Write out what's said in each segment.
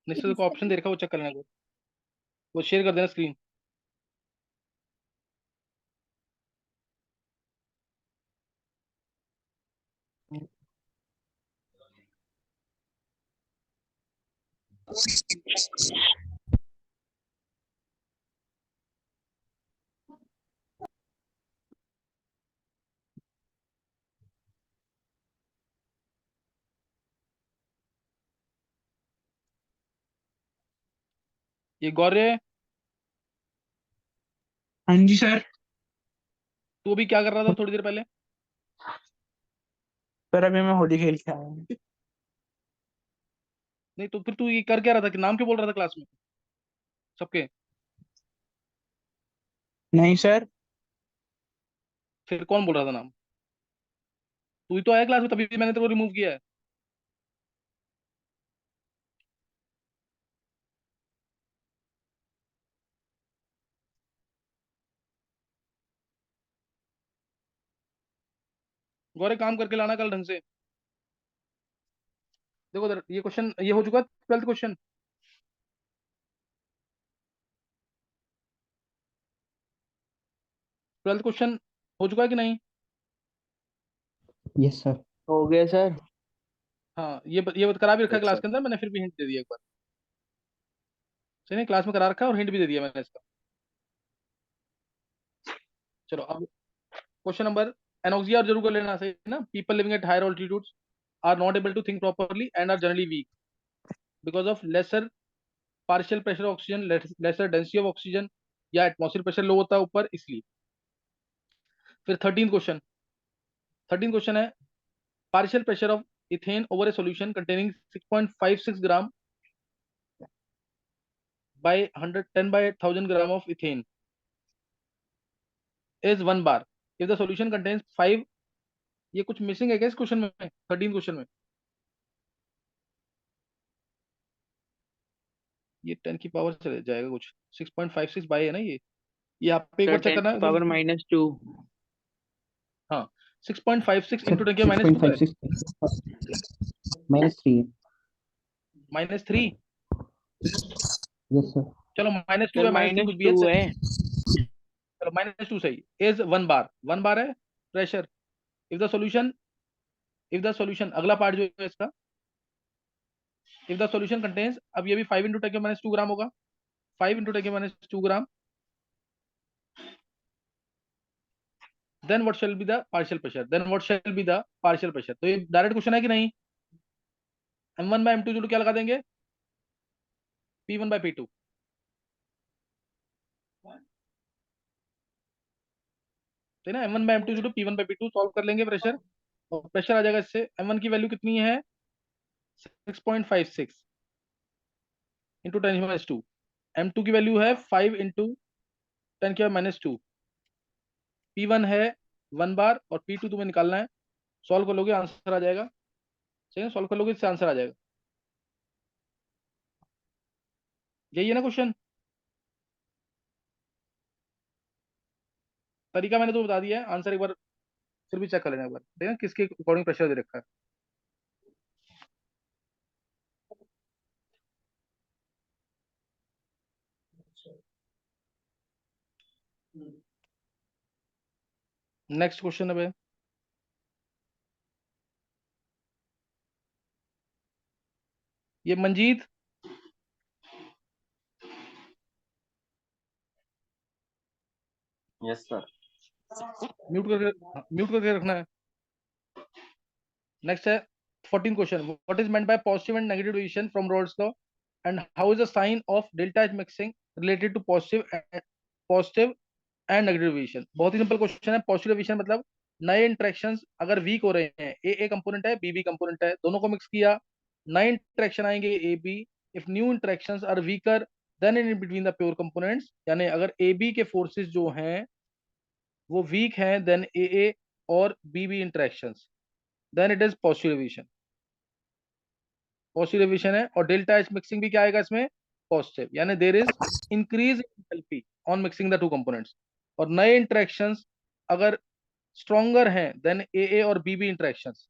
निश्चित को ऑप्शन दे रखा है, वो चेक कर लेना एक बार। वो शेयर कर देना स्क्रीन। ये गौर्य, हाँ जी सर। तू अभी क्या कर रहा था थोड़ी देर पहले? सर अभी मैं होली खेल के आया हूँ। नहीं तो फिर तू ये कर क्या रहा था, कि नाम क्यों बोल रहा था क्लास में सबके? नहीं सर। फिर कौन बोल रहा था नाम? तू ही तो आया क्लास में, तभी मैंने तेरे को रिमूव किया है। गौरव काम करके लाना कल ढंग से। देखो उधर, ये क्वेश्चन ये हो चुका, 12th क्वेश्चन। 12th क्वेश्चन हो चुका है कि नहीं? Yes sir. हो गया सर। हाँ, ये करा भी रखा है यस क्लास सर। के अंदर, मैंने फिर भी हिंट दे दिया एक बार। सही नहीं, क्लास में करा रखा है और हिंट भी दे दिया मैंने इसका। चलो अब क्वेश्चन नंबर, एनोक्सिया और जरूर कर लेना, सही है ना। People living at higher altitudes are not able to think properly and are generally weak because of lesser partial pressure oxygen, lesser density of oxygen, या एटमॉस्फेयर प्रेशर लो होता है ऊपर, इसलिए। फिर 13 क्वेश्चन है, partial pressure of ethane over a solution containing 6.56 gram by 110 by 1000 gram of ethane is 1 bar if the solution contains 5। ये कुछ missing है क्या इस क्वेश्चन में, 13 क्वेश्चन में? ये 10 की पावर चले जाएगा कुछ, 6.56 बाई है ना ये आप पे एक सर बार चेक 10 करना की थोड़ा। पावर -2। हाँ, 6.56 सर इंटू 10 की सिक्स पॉइंट -2 फाइव है। सिक्स -3 है। -3। Yes sir. चलो -2 सर है, -3 कुछ भी है, -2 है। चलो -2 सही। इज 1 बार, 1 बार है प्रेशर। इफ द सॉल्यूशन, अगला पार्ट जो है इसका, इफ द सॉल्यूशन कंटेन्स, अब ये भी 5 इंटू 10 की -2 ग्राम होगा। 5 इंटू 10 की -2 gram, then what shall be the partial pressure, तो ये डायरेक्ट क्वेश्चन है कि नहीं? m1/m2 क्या लगा देंगे, p1/p2। तो ना m1/m2 p1/p2 सॉल्व कर लेंगे प्रेशर, और प्रेशर आ जाएगा इससे। m1 की वैल्यू कितनी है, 6.56 इंटू 10 की -2। m2 की वैल्यू है 5 इंटू 10 की -2। p1 है 1 बार और p2 तुम्हें निकालना है। सॉल्व कर लोगे आंसर आ जाएगा। सही है, सॉल्व कर लोगे इससे आंसर आ जाएगा। यही है ना क्वेश्चन? तरीका मैंने तो बता दिया है, आंसर एक बार फिर भी चेक कर लेना एक बार, देखना किसके अकॉर्डिंग प्रेशर दे रखा है। नेक्स्ट क्वेश्चन है भाई, ये मंजीत, यस सर। म्यूट करके रखना है। नेक्स्ट है 14 question, what is meant by positive and negative deviation from Raoult's law and how is the sign of delta H mixing related to positive and negative deviation. बहुत ही simple question है। Positive deviation मतलब नए interactions अगर weak हो रहे हैं, A component है, बी कंपोनेंट है, दोनों को मिक्स किया, नए इंटरेक्शन आएंगे A B. If new interactions are weaker than in between the pure components, यानी अगर ए बी के फोर्सेस जो हैं वो वीक हैं, देन ए और B interactions, then it is positive deviation. Positive deviation है, और डेल्टा एच मिक्सिंग भी क्या आएगा इसमें, पॉजिटिव, यानी there is increase enthalpy on mixing the two components. और नए इंटरेक्शंस अगर स्ट्रॉन्गर हैं देन ए और बी इंटरेक्शंस,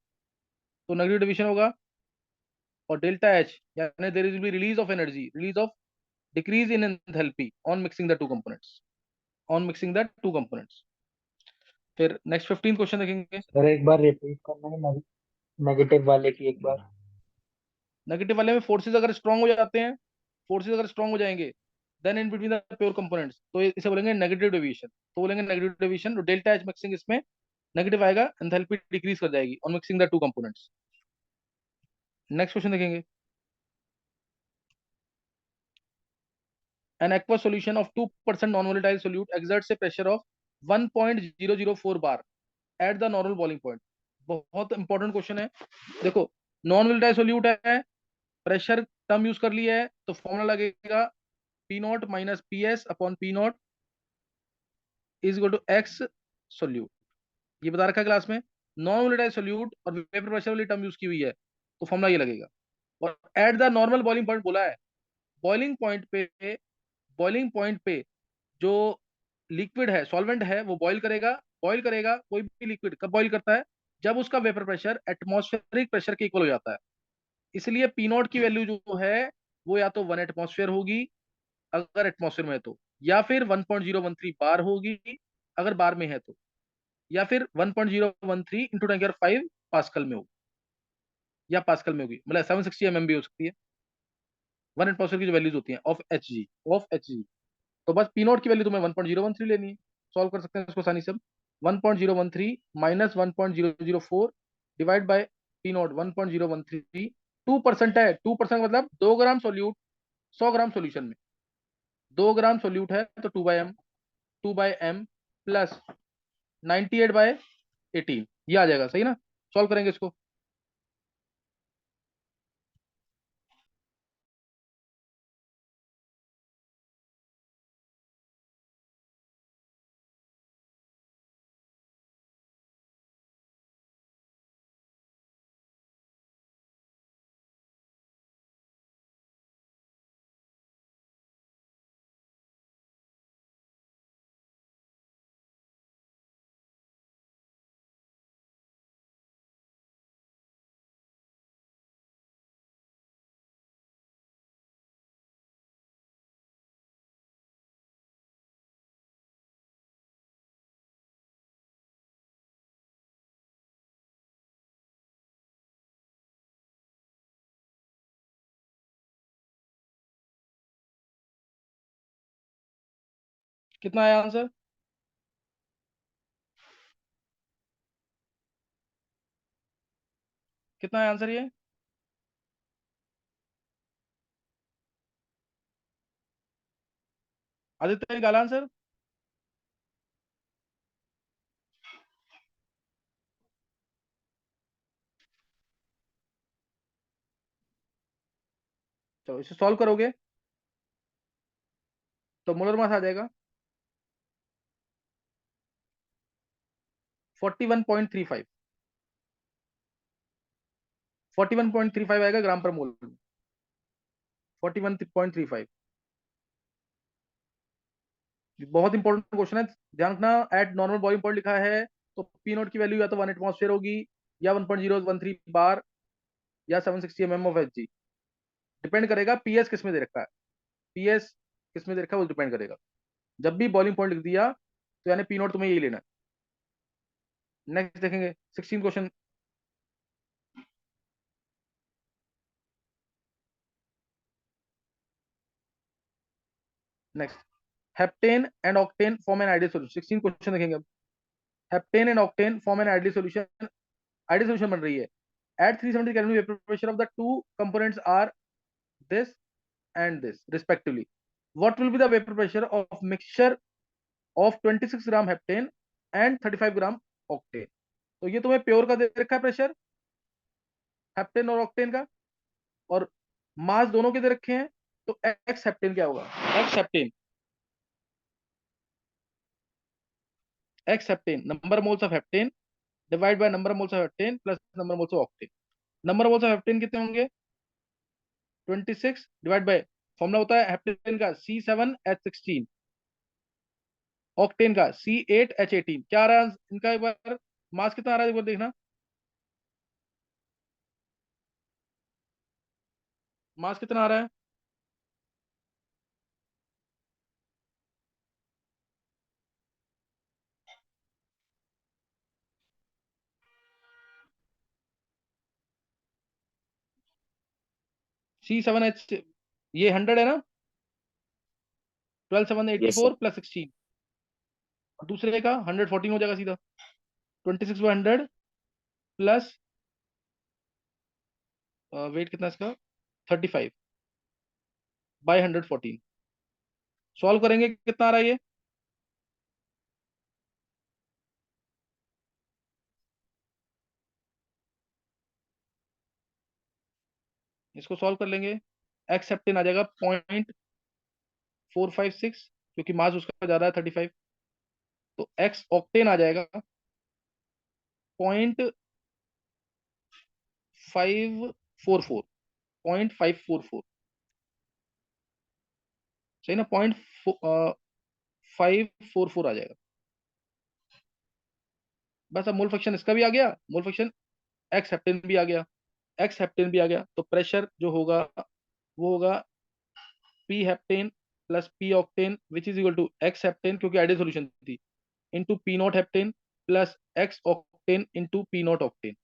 तो नेगेटिव डिविएशन होगा। और डेल्टा एच यानी there will be release of energy, release of decrease in enthalpy on mixing the two components, on mixing the two components. फिर next 15 question देखेंगे। Sir एक बार repeat करना है नेगेटिव वाले की एक बार। नेगेटिव वाले में फोर्सेस अगर स्ट्रांग हो जाते हैं, फोर्सेस अगर स्ट्रांग हो जाएंगे then in between the pure components, तो इसे बोलेंगे नेगेटिव डेविएशन। तो बोलेंगे नेगेटिव डेविएशन, तो डेल्टा एच मिक्सिंग इसमें नेगेटिव आएगा, एंथैल्पी डिक्रीज कर जाएगी on mixing the two components. Next question देखेंगे। An aqueous solution of 2% non-volatile solute exerts a pressure of 1.004 bar at the normal boiling point। बहुत important question है। देखो, non volatile solute है, pressure term use कर लिया है, तो formula लगेगा P not minus P S upon P not is equal to X solute. ये बता रखा है क्लास में। नॉन वोलेटाइल सोल्यूट और वेपर प्रेशर वाली टर्म यूज की हुई है, तो फॉर्मूला ये लगेगा। और at the normal boiling point बोला है, बॉइलिंग पॉइंट पे, बॉइलिंग पॉइंट पे जो लिक्विड है, सॉल्वेंट है, वो बॉईल करेगा। बॉईल करेगा कोई भी लिक्विड कब बॉईल करता है? जब उसका वेपर प्रेशर एटमॉस्फेरिक प्रेशर के इक्वल हो जाता है। इसलिए पी नॉट की वैल्यू जो है वो या तो 1 एटमॉस्फेयर होगी अगर एटमॉस्फेयर में है तो, या फिर 1.013 बार होगी अगर बार में है तो, या फिर 1.013 इंटू 10⁵ पास्कल में होगी, या पास्कल में होगी, मतलब 760 mm भी हो सकती है। 1 एटमॉस्फेयर की जो वैल्यूज होती है of H G, of H G. तो बस पी नॉट की वैल्यू तुम्हें 1.013 लेनी है। सॉल्व कर सकते हैं इसको आसानी से। 1.013 minus 1.004 divide by P not 1.013। 2% है, 2% मतलब 2 ग्राम सोल्यूट 100 ग्राम सोल्यूशन में, 2 ग्राम सोल्यूट है तो 2/m, 2/m प्लस 98/18, ये आ जाएगा सही ना। सॉल्व करेंगे इसको। कितना आया आंसर? कितना है आंसर ये? आदित्य ने निकाला आंसर? चलो इसे सॉल्व करोगे तो मोलर मास आ जाएगा 41.35, 41.35 आएगा ग्राम पर मोल। 41.35। बहुत इंपॉर्टेंट क्वेश्चन है, ध्यान रखना। एट नॉर्मल बॉइलिंग पॉइंट लिखा है तो पी नॉट की वैल्यू या तो 1 एटमॉस्फेयर होगी, या 1.013 बार, या 760 mm of H G. Depend करेगा पीएस किस में दे रखा है, पीएस किस में दे रखा है वो डिपेंड करेगा। जब भी बॉइलिंग पॉइंट लिख दिया तो यानी पी नॉट तुम्हें यही लेना है। नेक्स्ट देखेंगे 16 question. Next, heptane and octane form an ideal solution. 16 question देखेंगे अब। Heptane and octane form an ideal solution, ideal solution बन रही है। At 370 kelvin vapour pressure of the two components are this and this respectively. What will be the vapor pressure of mixture of 26 gram heptane and 35 gram octane? तो ये तुम्हें pure का दे रखा है pressure, heptane और ऑक्टेन का, और मास दोनों के दे रखे हैं। तो एक्स हेप्टेन क्या होगा? X heptane, x heptane number moles of heptane divide by number moles of heptane plus number moles of octane. Number moles of heptane कितने होंगे? 26 डिवाइड बाय, फॉर्मूला होता है हेप्टेन का C7H16, ऑक्टेन का C8H18। क्या आ रहा है इनका एक बार मास कितना आ रहा है एक बार देखना। मास कितना आ रहा है? C7H, ये 100 है ना? 12 7 यस सर। 84 प्लस 16, और दूसरे का 114 हो जाएगा सीधा। 26/100 प्लस, वेट कितना इसका, 35/114। सॉल्व करेंगे कितना आ रहा है ये? इसको सॉल्व कर लेंगे। एक्स सेप्टेन आ जाएगा 0.456, क्योंकि मास उसका ज्यादा है 35। तो एक्स ऑक्टेन आ जाएगा 0.544, 0.544, सही ना? 0.544 आ जाएगा। बस अब मोल फ्रैक्शन इसका भी आ गया, मोल फ्रैक्शन एक्स हेप्टेन भी आ गया, एक्स हेप्टेन भी आ गया। तो प्रेशर जो होगा वो होगा P heptane plus P octane which is equal to X heptane, क्योंकि आइडियल सॉल्यूशन थी, into P naught heptane plus X octane into P naught octane,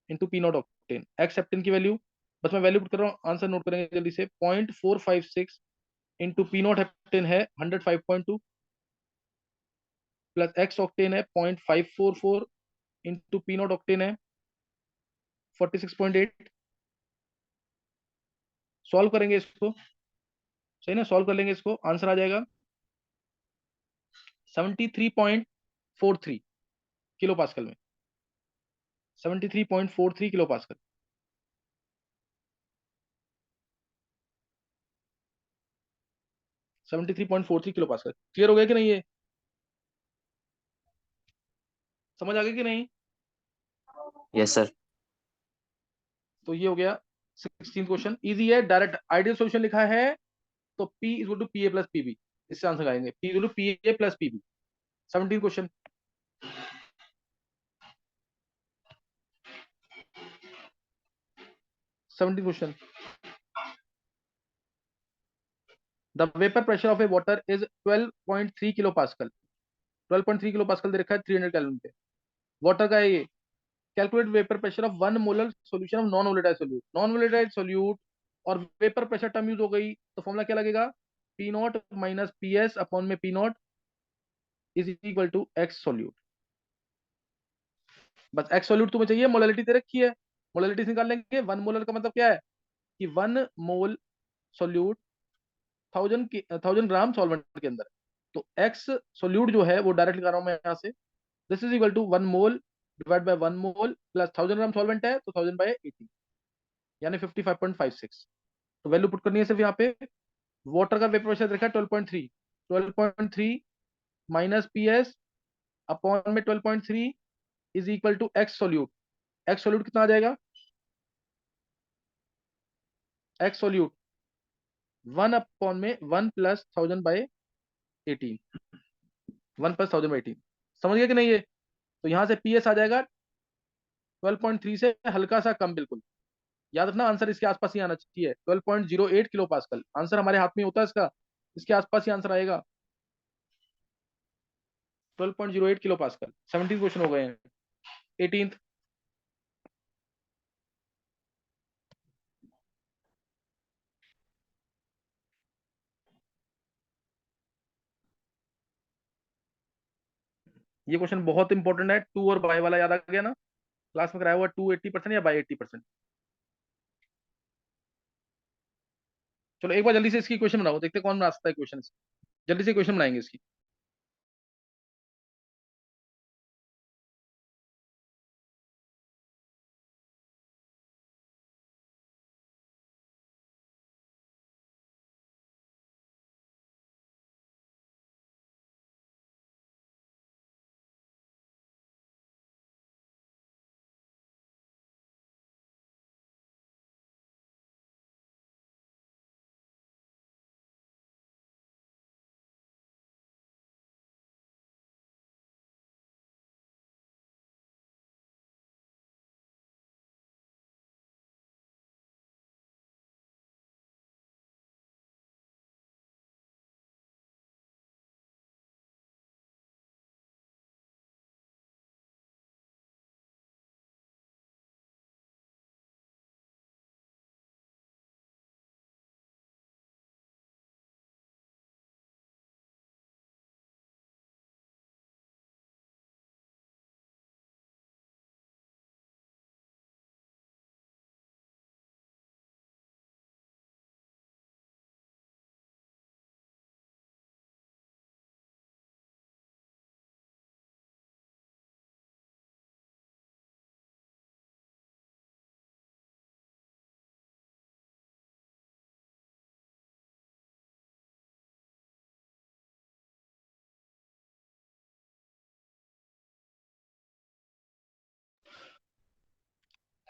into P naught octane. X heptane की value, बस मैं value put कर रहा हूँ, answer note करेंगे जल्दी से। 0.456 इंटू पी नॉट हेप्टेन है 105.2, प्लस एक्स ऑक्टेन है 0.544 इंटू पी नॉट ऑक्टेन है 46.8। सॉल्व करेंगे इसको, सही ना? सॉल्व कर लेंगे इसको, आंसर आ जाएगा 73.43 किलो पास्कल में, 73.43 kilo pascal. 73.43 kilo pascal. Clear हो गया कि नहीं ये? समझ आ गया कि नहीं? Yes sir. तो ये हो गया 16 क्वेश्चन, इजी है, डायरेक्ट आइडियल सॉल्यूशन लिखा है तो P is to P A plus PB, इससे आंसर आएंगे। P is to P A plus PB. 17 question. 17 question. The vapour pressure of a water is 12.3 kilo pascal. 12.3 kilo pascal दे रखा है 300 calorie पे, water का है ये। Calculate vapour pressure of 1 molar solution of non volatile solute. Non volatile solute और vapour pressure term use हो गई, तो फॉर्मूला क्या लगेगा? P not minus P S upon में P not is equal to X solute. बस X solute तुम्हें चाहिए, मोलरिटी दे रखी है, मोलरिटी निकाल लेंगे। 1 मोलर का मतलब क्या है कि 1 मोल सोल्यूट 1000 ग्राम सॉल्वेंट के अंदर। तो एक्स सोल्यूट जो है वो डायरेक्ट निकाल रहा हूं मैं यहाँ से, this is equal to 1 mole divide by 1 mole plus 1000 gram solvent है तो 1000/80, यानी 55.56। तो वैल्यू पुट करनी है सिर्फ यहाँ पे। वाटर का वेपर प्रेशर देखा है 12.3, 12.3 माइनस पी एस अपॉन में 12.3 is equal to X solute. X solute कितना आ जाएगा? एक्स सोल्यूट 1 अपॉन में 1 प्लस 1000/18, 1 प्लस 1000/18। समझ गया कि नहीं ये? तो यहां से पी एस आ जाएगा 12.3 से हल्का सा कम बिल्कुल। याद रखना आंसर इसके आसपास ही आना चाहिए, 12.08 किलो पास्कल। आंसर हमारे हाथ में होता है इसका, इसके आसपास ही आंसर आएगा, 12.08 किलो पास्कल। 17 क्वेश्चन हो गए हैं। 18th, ये क्वेश्चन बहुत इंपॉर्टेंट है, टू और बाय वाला याद आ गया ना? क्लास में कराया हुआ, टू 80% या बाय 80%। चलो एक बार जल्दी से इसकी क्वेश्चन बनाओ, देखते हैं कौन बना सकता है क्वेश्चन। जल्दी से क्वेश्चन बनाएंगे इसकी।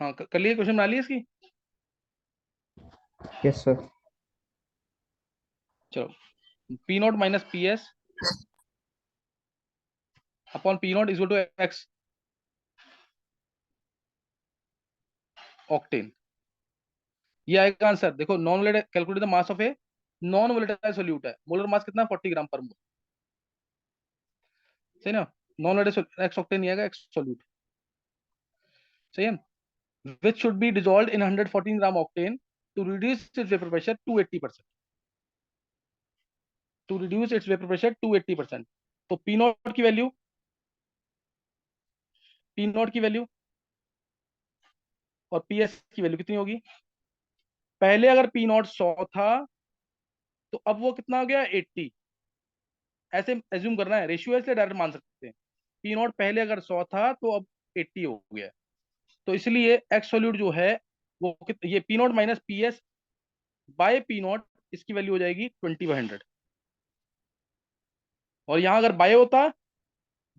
हाँ कर लिए, क्वेश्चन बना लिए इसकी। Yes sir. चलो, P not minus P S upon P not is to X octane, ये आएगा आंसर। देखो, non volatile, calculate the mass of a non volatile solute है, मोलर मास कितना, 40 ग्राम पर मोल, सही ना। नॉन वोलेटाइल एक्स ऑक्टेन, ये आएगा एक्स सोल्यूट, सही है। Which should be dissolve in 114 gram octane to reduce its vapour pressure to 80%, to reduce its vapour pressure to 80%। तो पी नॉट की वैल्यू, पी नॉट की वैल्यू और P S की value कितनी होगी। पहले अगर पी नॉट 100 था, तो अब वो कितना हो गया, 80। ऐसे एज्यूम करना है, रेशियो है इसलिए डायरेक्ट मान सकते हैं। पी नॉट पहले अगर 100 था तो अब 80 हो गया। तो इसलिए एक्स सोल्यूट जो है वो ये P not minus P S by P not, इसकी वैल्यू हो जाएगी 20/100। और यहां अगर बाय होता,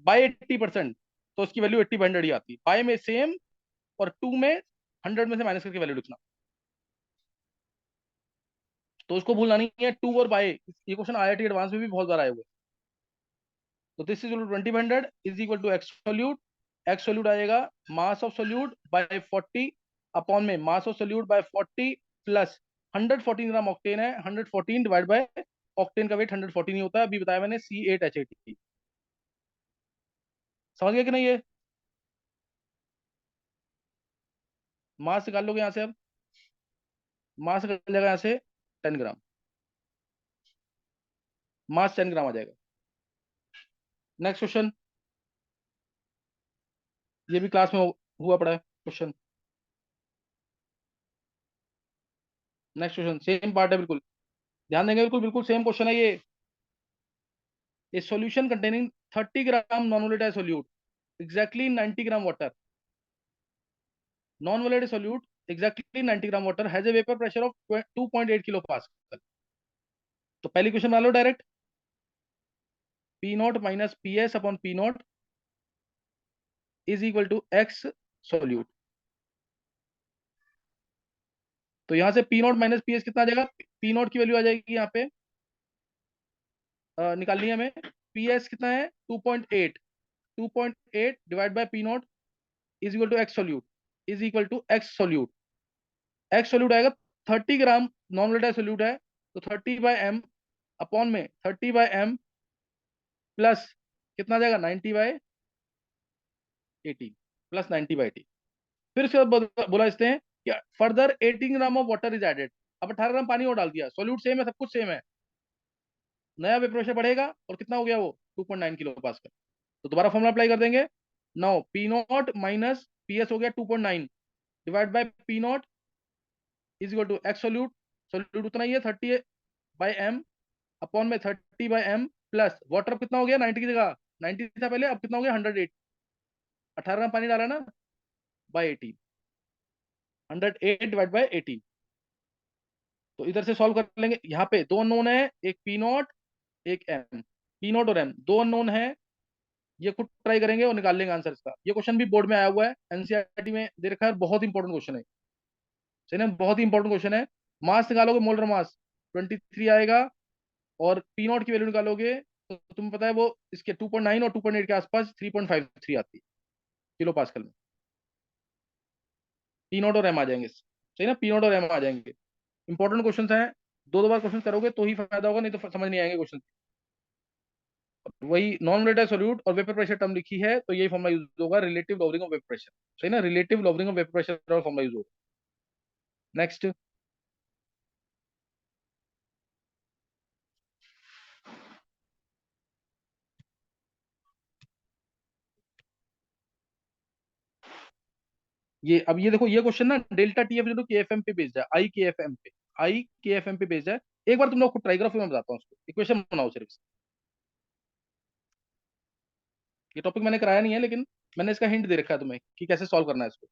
बाय 80%, तो उसकी वैल्यू 80/100 ही आती। बाय में सेम, और टू में 100 में से माइनस करके वैल्यू लिखना। तो उसको भूलना नहीं है, टू और बाय, ये क्वेश्चन आईआईटी एडवांस में भी बहुत बार आए हुए। तो this is 20/100 is equal to X solute. X solute आएगा mass of solute by 40 upon में mass of solute by 40 plus 114 gram octane है, 114 डिवाइड बाय ऑक्टेन का वेट 114 ही होता है, अभी बताया मैंने, C8H18। समझ गए कि नहीं ये। मास निकाल लोगे यहाँ से अब, मास निकल जाएगा यहाँ से 10 ग्राम, मास 10 ग्राम आ जाएगा। नेक्स्ट क्वेश्चन, ये भी क्लास में हुआ पड़ा है question. Next question same part है बिल्कुल, ध्यान देंगे, बिल्कुल बिल्कुल सेम क्वेश्चन है ये। A solution containing 30 gram non volatile solute exactly 90 gram water, non volatile solute exactly 90 gram water has a vapour pressure of 2.8 kilo pascal. तो पहली क्वेश्चन मान लो direct, P not minus P S upon P not is equal to X solute. तो यहां से P not minus P S कितना आ जाएगा, पी नॉट की वैल्यू आ जाएगी यहाँ पे, निकालनी है हमें। पी एस कितना है, 2.8, 2.8 divide by P not is equal to X solute, is equal to X solute. X solute आएगा 30 ग्राम, नॉन वोलेटाइल सोल्यूट है, तो 30/m अपॉन में 30/m प्लस कितना आ जाएगा, 90/80, प्लस 90/80। फिर उसके बाद बोला इसने कि further 18 gram of water is added. अब 18 ग्राम पानी और डाल दिया, सोल्यूट सेम है, सब कुछ सेम है, नया वेपर प्रेशर बढ़ेगा, और कितना हो गया वो, 2.9 किलो पास्कल। तो दोबारा फॉर्मुला अप्लाई कर देंगे। Now P not minus P S हो गया 2.9 divide by P not is equal to X solute, solute उतना ही है 30/m अपॉन में 30/m प्लस वाटर कितना हो गया, 90 की जगह 90 था पहले, अब कितना हो गया, 108। 18 ग्राम पानी डाला ना, बाय 18, 108 डिवाइड बाय 18। तो इधर से सॉल्व कर लेंगे, यहाँ पे दो अननोन है, एक पी नॉट, एक एम, पी नॉट और एम दो अननोन है। ये खुद ट्राई करेंगे और निकाल लेंगे आंसर इसका। ये क्वेश्चन भी बोर्ड में आया हुआ है, एनसीईआरटी में दे रखा है, बहुत इंपॉर्टेंट क्वेश्चन है, सही ना, बहुत ही इंपॉर्टेंट क्वेश्चन है। मास निकालोगे, मोलर मास 23 आएगा, और पी नॉट की वैल्यू निकालोगे तो तुम्हें पता है वो इसके 2.9 और 2.8 के आसपास 3.53 आती है किलो पास्कल में। पी नॉट और एम आ जाएंगे, सही ना, पी नॉट और एम आ जाएंगे। इंपॉर्टेंट क्वेश्चन हैं, दो दो बार क्वेश्चन करोगे तो ही फायदा होगा, नहीं तो समझ नहीं आएंगे क्वेश्चन। वही नॉन वोलेटाइल सोल्यूट और वेपर प्रेशर टर्म लिखी है, तो यही फॉर्मुला यूज होगा, relative lowering of vapour pressure, सही ना, relative lowering of vapour pressure और फॉर्मुला यूज होगा। नेक्स्ट, ये अब ये देखो, ये क्वेश्चन ना डेल्टा टी एफ जो के एफ एम पे बेस्ड है, आई के एफ एम पे, आई के एफ एम पे बेस्ड है। एक बार तुम लोग खुद ट्राई करो, फिर मैं बताता हूँ उसको, इक्वेशन बनाओ सिर्फ। ये टॉपिक मैंने कराया नहीं है, लेकिन मैंने इसका हिंट दे रखा है तुम्हें कि कैसे सॉल्व करना है इसको।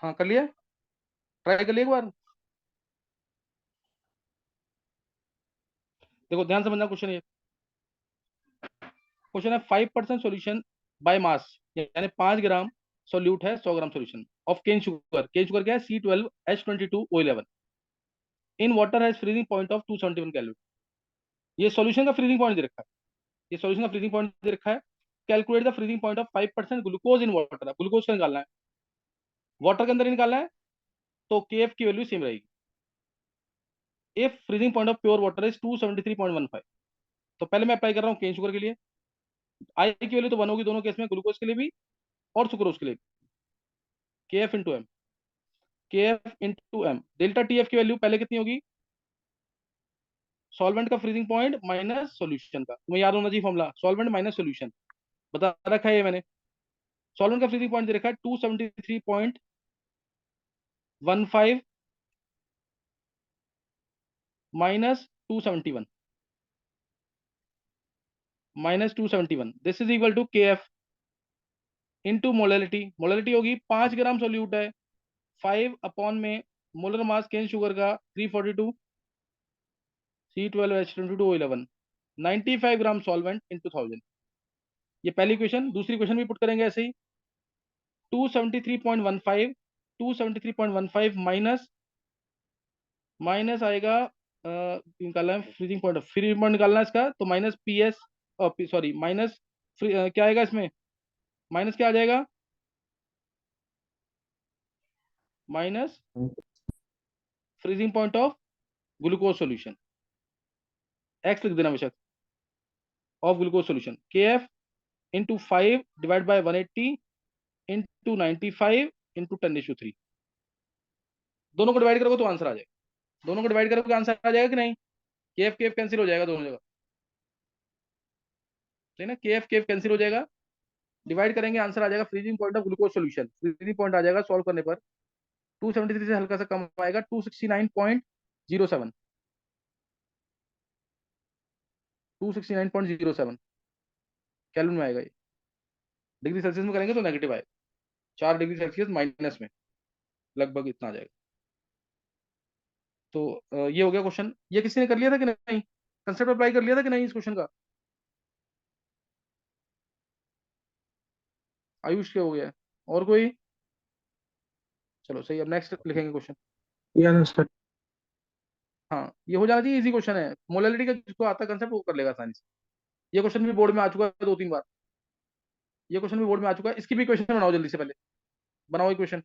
हाँ कर लिया, ट्राई कर लिया एक बार। देखो ध्यान समझना क्वेश्चन ये। क्वेश्चन है 5% सॉल्यूशन बाय मास, यानी 5 ग्राम सॉल्यूट है 100 gram solution of cane sugar. Cane sugar क्या है? C12H22O11 in water has freezing point of 271 calorie. ये सॉल्यूशन का फ्रीजिंग पॉइंट दे रखा है, ये सॉल्यूशन का फ्रीजिंग पॉइंट दे रखा है। Calculate the freezing point of 5% glucose in water. Glucose का निकालना है, वाटर के अंदर ही निकालना है, तो KF की वैल्यू सेम रहेगी। If freezing point of pure water is 273.15, तो पहले मैं अप्लाई कर रहा हूँ केन शुगर के लिए। आई की वैल्यू तो 1 होगी दोनों केस में, ग्लूकोज के लिए भी और सुक्रोज के लिए भी। KF into M, KF into M. Delta TF की वैल्यू पहले कितनी होगी? सॉल्वेंट का फ्रीजिंग पॉइंट माइनस सॉल्यूशन का। तुम्हें याद होना चाहिए फॉर्मूला, सॉल्वेंट माइनस सॉल्यूशन, बता रखा है ये मैंने। सॉल्वेंट का फ्रीजिंग पॉइंट दे रखा है 273.15 minus 271, -271। This is equal to KF into molarity. Molarity होगी 5 ग्राम सोल्यूट है, 5 अपॉन में मोलर मास केन शुगर का 342, C12H22O11, 95 ग्राम सॉल्वेंट इंटू 1000। ये पहली क्वेश्चन। दूसरी क्वेश्चन भी पुट करेंगे ऐसे ही। 273.15, 273.15 माइनस, माइनस आएगा निकालना है फ्रीजिंग पॉइंट, फ्रीजिंग पॉइंट निकालना है इसका, तो माइनस PS, सॉरी माइनस, क्या आएगा इसमें? माइनस क्या आ जाएगा? Minus freezing point of glucose solution, x लिख देना बेशक, of glucose solution. KF into 5 divide by 180 into 95 into 10⁻³ दोनों को डिवाइड करोगे तो आंसर आ जाएगा। दोनों को डिवाइड करोगे आंसर आ जाएगा कि नहीं? KF KF कैंसिल हो जाएगा दोनों जगह, ठीक है ना? KF KF कैंसिल हो जाएगा, डिवाइड करेंगे आंसर आ जाएगा freezing point of glucose solution. Freezing point आ जाएगा सॉल्व करने पर 273 से हल्का सा कम आएगा, 269.07, 269.07 कैलोरी में आएगा ये। डिग्री सेल्सियस में करेंगे तो नेगेटिव आएगा, 4 डिग्री सेल्सियस माइनस में, लगभग इतना आ जाएगा। तो ये हो गया क्वेश्चन। ये किसी ने कर लिया था कि नहीं? कंसेप्ट अप्लाई कर लिया था कि नहीं इस क्वेश्चन का? आयुष के हो गया है, और कोई? चलो सही, अब नेक्स्ट लिखेंगे क्वेश्चन। Yes sir. हाँ ये हो जाना चाहिए, इजी क्वेश्चन है। मोलरिटी का जिसको आता कंसेप्ट वो कर लेगा आसानी से। ये क्वेश्चन भी बोर्ड में आ चुका है 2-3 बार, ये क्वेश्चन भी बोर्ड में आ चुका है। इसकी भी क्वेश्चन बनाओ जल्दी से, पहले बनाओ क्वेश्चन।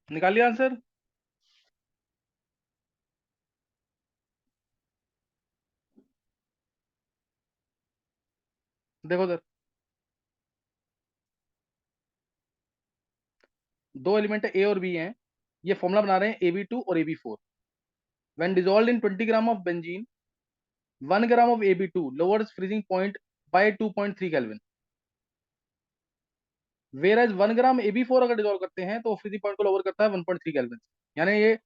निकालिए आंसर। देखो सर, दो एलिमेंट ए और बी हैं, ये फॉर्मूला बना रहे हैं AB2 और AB4। When dissolve in 20 gram of benzene 1 gram of AB2 lowers freezing point by 2.3 Kelvin, whereas 1 gram AB4 अगर डिजोल्व करते हैं तो फ्रीजिंग पॉइंट को लोअर करता है 1.3 केल्विन। यानी ये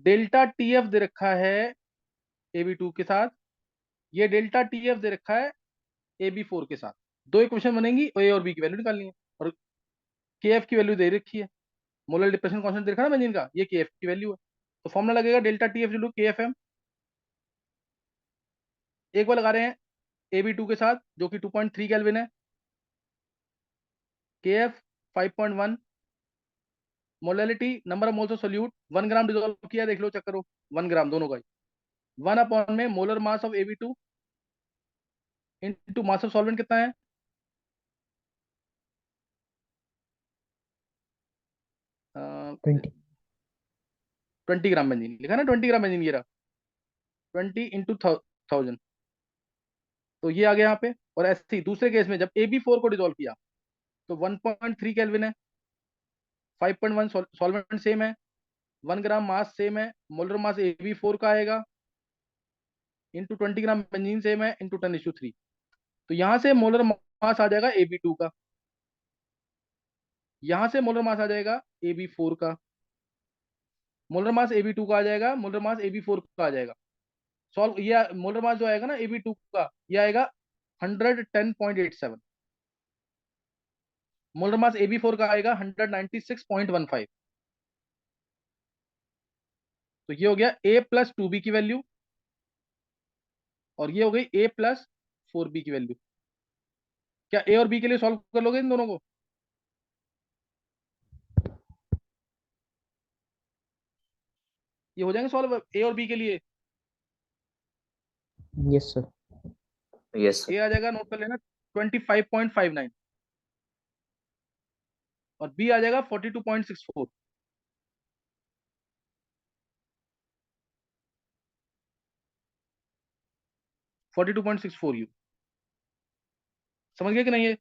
डेल्टा TF दे रखा है AB2 के साथ, ये डेल्टा TF दे रखा है AB4 के साथ। दो इक्वेशन बनेंगी, ए और बी की वैल्यू निकालनी है, और KF की वैल्यू दे रखी है, मोलर डिप्रेशन कांस्टेंट दे रखा है ना बेंजीन का, ये KF की वैल्यू है। तो फॉर्मूला लगेगा डेल्टा TF इंटू KFM। एक बार लगा रहे हैं AB2 के साथ जो कि 2.3 केल्विन है, KF 5.1, molality number of moles of solute 1 gram dissolve किया, देख लो चेक करो, 1 ग्राम दोनों का ही। 1 अपॉन में molar mass of AB2 into mass of solvent कितना है, 20। 20 ग्राम बेंजीन लिखा ना, 20 ग्राम बेंजीन, ये रहा 20 इंटू 1000। तो ये आ गया यहाँ पे। और ऐसे ही दूसरे केस में जब AB4 को डिजोल्व किया तो 1.3 केल्विन है, 5.1 सॉल्वेंट सेम है, 1 ग्राम मास सेम है, मोलर मास AB4 का आएगा इंटू 20 ग्राम बेंजीन सेम है इंटू 10:3। तो यहाँ से मोलर मास आ जाएगा AB2 का, यहाँ से मोलर मास आ जाएगा AB4 का, मोलर मास AB2 का आ जाएगा, मोलर मास AB4 का आ जाएगा। सॉल्व ये मोलर मास जो आएगा ना AB2 का, ये आएगा 110.87, मोलर मास AB4 का आएगा 196.15। तो ये हो गया A प्लस 2B की वैल्यू, और ये हो गई A प्लस 4B की वैल्यू। क्या A और B के लिए सॉल्व कर लोगे इन दोनों को? ये हो जाएंगे सॉल्व A और B के लिए। Yes sir. यस A आ जाएगा, नोट कर लेना, 25.59, और B आ जाएगा 42.64। 42.64 U। समझ गए कि नहीं है?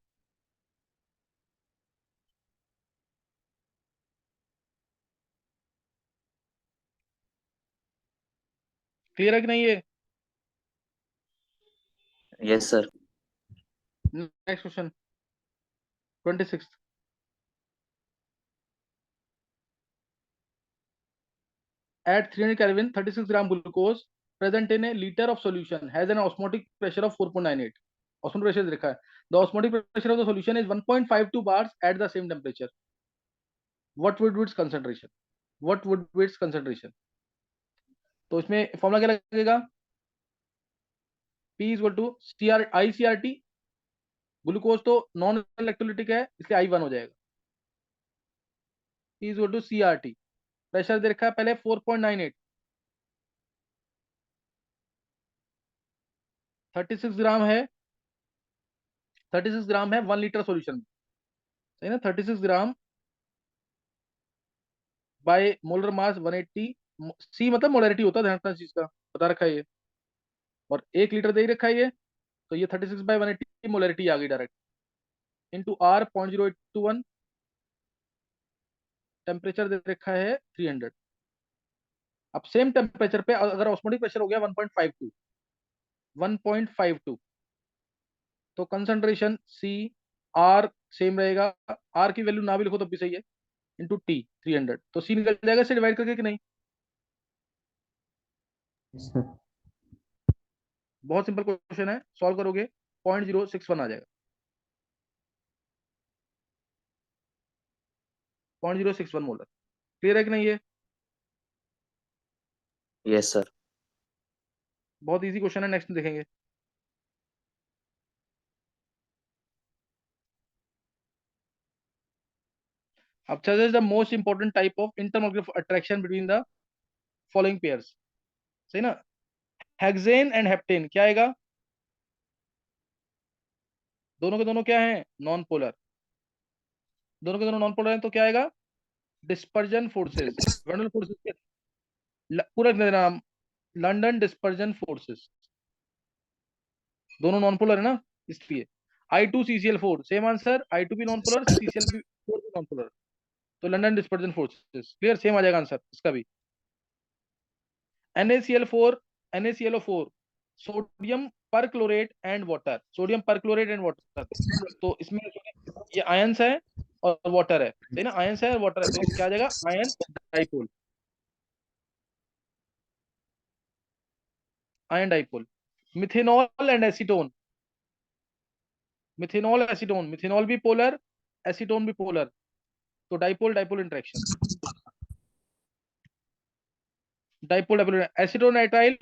क्लियर है कि नहीं है? Yes sir. Next question 26। At 300 Kelvin, 36 gram glucose present in a liter of solution has an osmotic pressure of 4.98. Osmotic pressure दे रखा है. The osmotic pressure of the solution is 1.52 bars at the same temperature. What would be its concentration? What would be its concentration? तो इसमें formula क्या लगेगा? P equal to ICRT, glucose तो non electrolytic है इसलिए I1 हो जाएगा। P equal to CRT, pressure दे रखा है पहले 4.98, 36 ग्राम है, 36 ग्राम है 1 लीटर सॉल्यूशन में, सही ना? 36 ग्राम बाय मोलर मास 180, सी मतलब मोलरिटी होता है, ध्यान रखना इस चीज का, बता रखा है ये। और 1 लीटर दे ही रखा है ये, तो ये 36/180 मोलरिटी आ गई डायरेक्ट, इंटू R 0.0821, टेम्परेचर दे रखा है 300। अब सेम टेम्परेचर पे अगर ऑस्मोटिक प्रेशर हो गया 1.52, 1.52, तो कंसंट्रेशन CR सेम रहेगा, R की वैल्यू ना भी लिखो तो भी सही है, इंटू T 300, तो C निकल जाएगा इससे डिवाइड करके कि नहीं? Yes sir. बहुत सिंपल क्वेश्चन है, सॉल्व करोगे 0.061 आ जाएगा, 0.061 मोलर। क्लियर है कि नहीं ये? Yes sir. बहुत इजी क्वेश्चन है, नेक्स्ट देखेंगे। अब चलते हैं the most important type of intermolecular attraction between the following pairs, सही ना? हेक्सेन एंड हेप्टेन क्या आएगा? दोनों के दोनों क्या है? Non polar. दोनों के दोनों नॉन पोलर हैं तो क्या आएगा? डिस्पर्जन फोर्सेस, वर्नल फोर्सेस पूरा नाम, लंदन डिस्पर्जन फोर्सेस, दोनों नॉन पोलर है ना, इसलिए I2CCl4 सेम आंसर, I2 भी नॉन पोलर, CCl4 भी नॉन पोलर, तो London dispersion forces clear, same आ जाएगा आंसर इसका भी। NaCl4, NaClO4, sodium perchlorate and water, sodium perchlorate and water, तो इसमें ये आयंस है और वाटर है, सही ना, आयंस है और वाटर है, तो क्या आ जाएगा, ion dipole, ion dipole. Methanol and acetone, methanol acetone, methanol भी पोलर, एसीटोन भी पोलर, तो dipole dipole interaction, dipole dipole, acetone nitrile,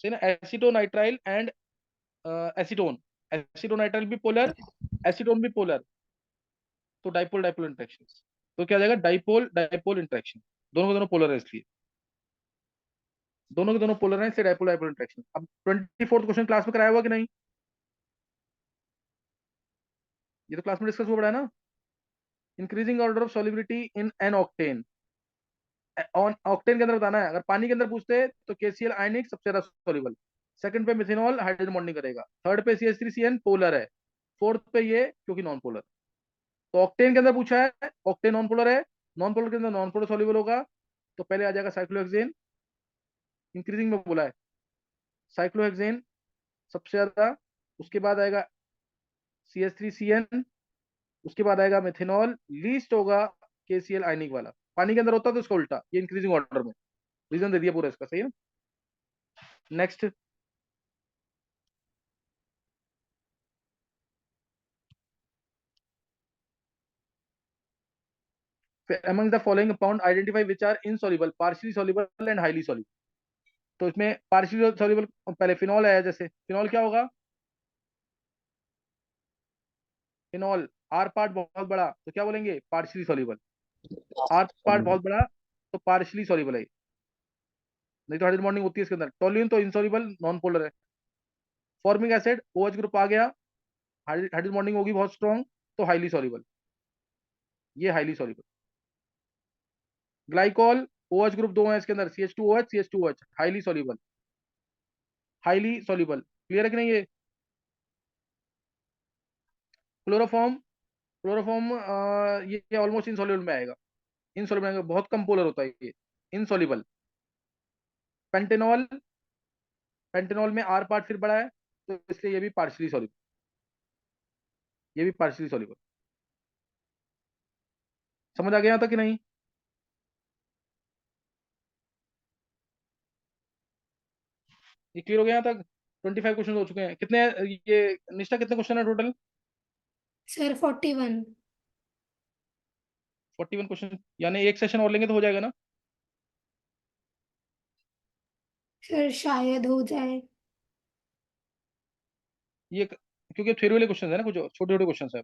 सही ना, acetone nitrile and acetone, acetone nitrile भी पोलर, एसीटोन भी पोलर, तो डाइपोल डाइपोल इंटरेक्शन, तो क्या आ जाएगा, डाइपोल डाइपोल इंटरेक्शन, दोनों के दोनों पोलर है इसलिए, दोनों के दोनों पोलर है इसलिए डाइपोल डाइपोल इंटरेक्शन। अब 24th क्वेश्चन क्लास में कराया हुआ कि नहीं, ये तो क्लास में डिस्कस हुआ पड़ा है ना, increasing order of solubility in an octane, octane के अंदर बताना है, अगर पानी के अंदर पूछते तो KCl आयनिक सबसे ज्यादा सॉल्युबल, सेकंड पे मिथेनॉल हाइड्रोजन बॉन्डिंग करेगा, थर्ड पे CH3CN पोलर है, फोर्थ पे ये क्योंकि नॉन पोलर, तो ऑक्टेन के अंदर पूछा है, ऑक्टेन नॉन पोलर है, नॉन पोलर के अंदर नॉन पोलर सॉल्युबल होगा, तो पहले आ जाएगा साइक्लोहेक्सेन, इंक्रीजिंग में बोला है, साइक्लोहेक्सेन सबसे ज्यादा, उसके बाद आएगा CH3CN, उसके बाद आएगा मिथेनॉल, लीस्ट होगा KCl आयनिक वाला, पानी के अंदर होता तो उसका उल्टा, ये इंक्रीजिंग ऑर्डर में, रीजन दे दिया पूरा इसका, सही है। Next, among the following compound identify which are insoluble, partially soluble and highly soluble, तो इसमें पार्शियली सॉल्युबल पहले फिनॉल है, जैसे फिनॉल क्या होगा, फिनॉल आर पार्ट बहुत बड़ा तो क्या बोलेंगे, पार्शियली सॉल्युबल, आर पार्ट बहुत बड़ा तो पार्शियली सॉल्युबल है, नहीं तो हाइड्रोजन बॉन्डिंग होती है इसके अंदर, टोल्यूइन तो इनसॉल्युबल नॉन पोलर है, फॉर्मिक एसिड OH ग्रुप आ गया, हाइड्रोजन बॉन्डिंग होगी बहुत स्ट्रॉन्ग, तो हाईली सॉल्युबल, ये highly soluble. Glycol OH group 2 है इसके अंदर, CH2OH CH2OH, highly soluble, highly soluble, clear है कि नहीं ये। क्लोरोफॉर्म, क्लोरोफॉर्म ये ऑलमोस्ट इनसॉल्युबल में आएगा, इनसॉल्युबल में बहुत कम पोलर होता है ये, इनसॉल्युबल। पेंटेनॉल, पेंटेनॉल में आर पार्ट फिर बड़ा है, तो इसलिए ये भी पार्शियली सॉल्युबल, ये भी पार्शियली सॉल्युबल, समझ आ गया यहाँ तक कि नहीं। ये क्लियर हो गया यहाँ तक, 25 क्वेश्चन हो चुके हैं, कितने ये निष्ठा कितने क्वेश्चन है टोटल, सर 41। 41 क्वेश्चन, यानी एक सेशन और लेंगे तो हो जाएगा ना। सर शायद हो जाए। ये क्योंकि थ्योरी वाले क्वेश्चन है ना, कुछ छोटे छोटे क्वेश्चन है,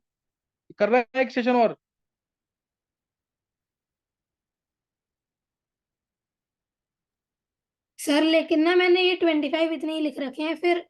कर रहा है एक सेशन और। सर लेकिन ना मैंने ये 25 इतने ही लिख रखे हैं, फिर